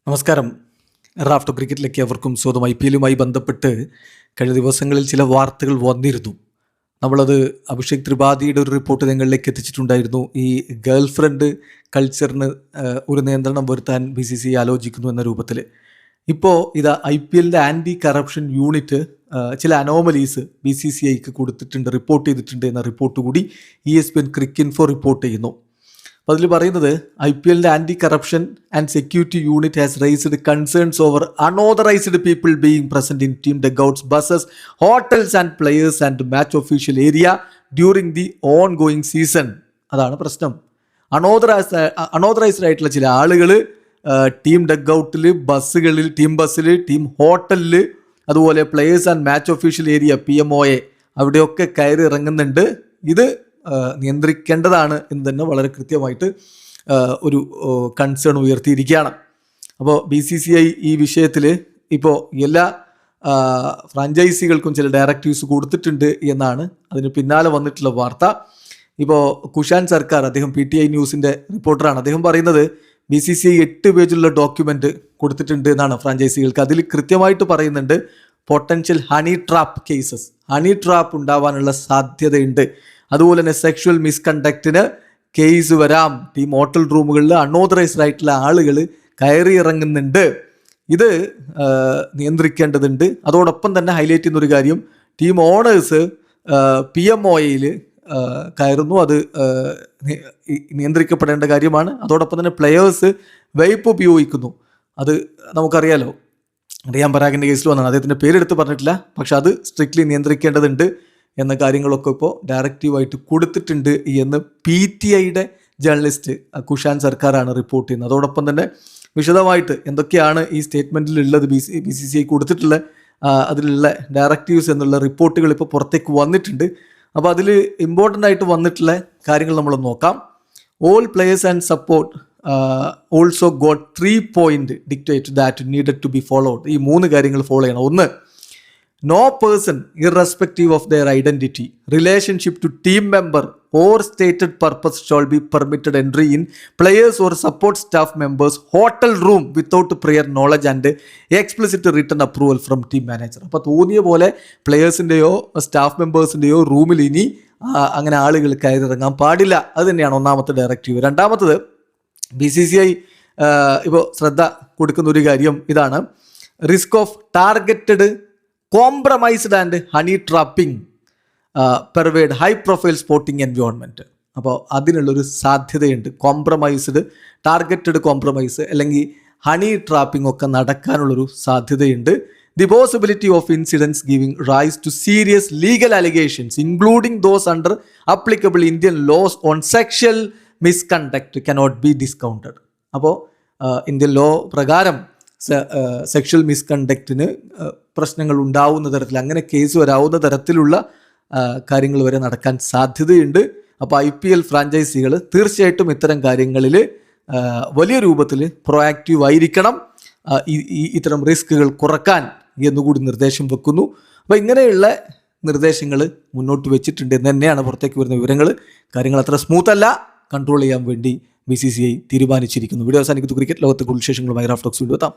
നമസ്കാരം. റാഫ്റ്റോ ക്രിക്കറ്റിലേക്ക് അവർക്കും സ്വന്തം IPL-യുമായി ബന്ധപ്പെട്ട് കഴിഞ്ഞ ദിവസങ്ങളിൽ ചില വാർത്തകൾ വന്നിരുന്നു. നമ്മളത് അഭിഷേക് ത്രിപാഠിയുടെ ഒരു റിപ്പോർട്ട് നിങ്ങളിലേക്ക് എത്തിച്ചിട്ടുണ്ടായിരുന്നു. ഈ ഗേൾ ഫ്രണ്ട് കൾച്ചറിന് ഒരു നിയന്ത്രണം വരുത്താൻ BCCI ആലോചിക്കുന്നു എന്ന രൂപത്തിൽ. ഇപ്പോൾ ഇതാ IPL-ൻ്റെ ആൻറ്റി കറപ്ഷൻ യൂണിറ്റ് ചില അനോമലീസ് BCCIക്ക് കൊടുത്തിട്ടുണ്ട്, റിപ്പോർട്ട് ചെയ്തിട്ടുണ്ട് എന്ന റിപ്പോർട്ട് കൂടി ESPN ക്രിക്കിൻഫോ റിപ്പോർട്ട് ചെയ്യുന്നു. അപ്പോൾ അതിൽ പറയുന്നത് IPL-ൻ്റെ anti corruption and security unit has raised concerns over unauthorised people being present in team dugouts, buses, hotels and players and match official area during the ongoing season. അതാണ് പ്രശ്നം. Unauthorised ആയിട്ടുള്ള ചില ആളുകൾ ടീം ഡഗ്ഔട്ടിൽ, ബസ്സുകളിൽ, team ബസ്സിൽ, team ഹോട്ടലിൽ, അതുപോലെ players and match official area PMOA അവിടെയൊക്കെ കയറി ഇറങ്ങുന്നുണ്ട്. ഇത് നിയന്ത്രിക്കേണ്ടതാണ് എന്ന് തന്നെ വളരെ കൃത്യമായിട്ട് ഒരു കൺസേൺ ഉയർത്തിയിരിക്കുകയാണ്. അപ്പോൾ BCCI ഈ വിഷയത്തിൽ ഇപ്പോൾ എല്ലാ ഫ്രാഞ്ചൈസികൾക്കും ചില ഡയറക്റ്റീവ്സ് കൊടുത്തിട്ടുണ്ട് എന്നാണ് അതിന് പിന്നാലെ വന്നിട്ടുള്ള വാർത്ത. ഇപ്പോൾ കുഷാൻ സർക്കാർ, അദ്ദേഹം PTI ന്യൂസിൻ്റെ റിപ്പോർട്ടറാണ്. അദ്ദേഹം പറയുന്നത് BCCI 8 പേജുള്ള ഡോക്യുമെൻ്റ് കൊടുത്തിട്ടുണ്ട് എന്നാണ് ഫ്രാഞ്ചൈസികൾക്ക്. അതിൽ കൃത്യമായിട്ട് പറയുന്നുണ്ട് potential honey trap cases, honey trap ഉണ്ടാവാനുള്ള സാധ്യതയുണ്ട്. അതുപോലെ തന്നെ സെക്ഷൽ മിസ്കണ്ടക്റ്റിന് കേസ് വരാം. ടീം ഹോട്ടൽ റൂമുകളിൽ അൺഓതറൈസ്ഡ് ആയിട്ടുള്ള ആളുകൾ കയറി ഇറങ്ങുന്നുണ്ട്. ഇത് നിയന്ത്രിക്കേണ്ടതുണ്ട്. അതോടൊപ്പം തന്നെ ഹൈലൈറ്റ് ചെയ്യുന്നൊരു കാര്യം, ടീം ഓണേഴ്സ് PMOAയിൽ കയറുന്നു. അത് നിയന്ത്രിക്കപ്പെടേണ്ട കാര്യമാണ്. അതോടൊപ്പം തന്നെ പ്ലെയേഴ്സ് വെയ്പ്പ് ഉപയോഗിക്കുന്നു. അത് നമുക്കറിയാലോ, റിയാൻ പരാഗിൻ്റെ കേസിൽ വന്നാണ്. അദ്ദേഹത്തിൻ്റെ പേരെടുത്ത് പറഞ്ഞിട്ടില്ല, പക്ഷെ അത് സ്ട്രിക്ട്ലി നിയന്ത്രിക്കേണ്ടതുണ്ട് എന്ന കാര്യങ്ങളൊക്കെ ഇപ്പോൾ ഡയറക്റ്റീവായിട്ട് കൊടുത്തിട്ടുണ്ട് എന്ന് PTIയുടെ ജേർണലിസ്റ്റ് കുഷാൻ സർക്കാരാണ് റിപ്പോർട്ട് ചെയ്യുന്നത്. അതോടൊപ്പം തന്നെ വിശദമായിട്ട് എന്തൊക്കെയാണ് ഈ സ്റ്റേറ്റ്മെൻറ്റിലുള്ളത്, BCCI കൊടുത്തിട്ടുള്ള അതിലുള്ള ഡയറക്റ്റീവ്സ് എന്നുള്ള റിപ്പോർട്ടുകൾ ഇപ്പോൾ പുറത്തേക്ക് വന്നിട്ടുണ്ട്. അപ്പോൾ അതിൽ ഇമ്പോർട്ടൻ്റ് ആയിട്ട് വന്നിട്ടുള്ള കാര്യങ്ങൾ നമ്മൾ നോക്കാം. All players and support also got 3 point dictate that needed to be followed. ഈ 3 കാര്യങ്ങൾ ഫോളോ ചെയ്യണം. ഒന്ന്, no person, irrespective of their identity, relationship to team member or stated purpose, shall be permitted entry in players or support staff members hotel room without prior knowledge and explicit written approval from team manager. അപ്പോൾ തോന്നിയ പോലെ പ്ലെയേഴ്സിൻ്റെയോ staff മെമ്പേഴ്സിൻ്റെയോ റൂമിൽ ഇനി അങ്ങനെ ആളുകൾ കയറിയിറങ്ങാൻ പാടില്ല. അത് തന്നെയാണ് ഒന്നാമത്തെ ഡയറക്റ്റീവ്. രണ്ടാമത്തത്, BCCI ഇപ്പോൾ ശ്രദ്ധ കൊടുക്കുന്ന ഒരു കാര്യം ഇതാണ്, risk of targeted compromised and honey trapping pervade high profile sporting environment. അപ്പോൾ അതിനുള്ളൊരു സാധ്യതയുണ്ട്. കോംപ്രമൈസ്ഡ്, ടാർഗറ്റഡ് കോംപ്രമൈസ് അല്ലെങ്കിൽ ഹണി ട്രാപ്പിംഗ് ഒക്കെ നടക്കാനുള്ളൊരു സാധ്യതയുണ്ട്. The possibility of incidents giving rise to serious legal allegations including those under applicable Indian laws on sexual misconduct cannot be discounted. അപ്പോൾ Indian law പ്രകാരം സെക്ഷൽ മിസ്കണ്ടക്റ്റിന് പ്രശ്നങ്ങൾ ഉണ്ടാവുന്ന തരത്തിൽ, അങ്ങനെ കേസ് വരാവുന്ന തരത്തിലുള്ള കാര്യങ്ങൾ വരെ നടക്കാൻ സാധ്യതയുണ്ട്. അപ്പോൾ IPL ഫ്രാഞ്ചൈസികൾ തീർച്ചയായിട്ടും ഇത്തരം കാര്യങ്ങളിൽ വലിയ രൂപത്തിൽ പ്രൊആക്റ്റീവ് ആയിരിക്കണം, ഇത്തരം റിസ്കുകൾ കുറക്കാൻ എന്നുകൂടി നിർദ്ദേശം വെക്കുന്നു. അപ്പോൾ ഇങ്ങനെയുള്ള നിർദ്ദേശങ്ങൾ മുന്നോട്ട് വെച്ചിട്ടുണ്ട് എന്ന് തന്നെയാണ് പുറത്തേക്ക് വരുന്ന വിവരങ്ങൾ. കാര്യങ്ങൾ അത്ര സ്മൂത്ത് അല്ല, കൺട്രോൾ ചെയ്യാൻ വേണ്ടി BCCI തീരുമാനിച്ചിരിക്കുന്നു. വീഡിയോ അവസാനിക്കുന്നു. ക്രിക്കറ്റ് ലോകത്തെ കൂടുതൽ വിശേഷങ്ങളുമായി റാഫ്റ്റോക്സ് വീണ്ടും എത്താം.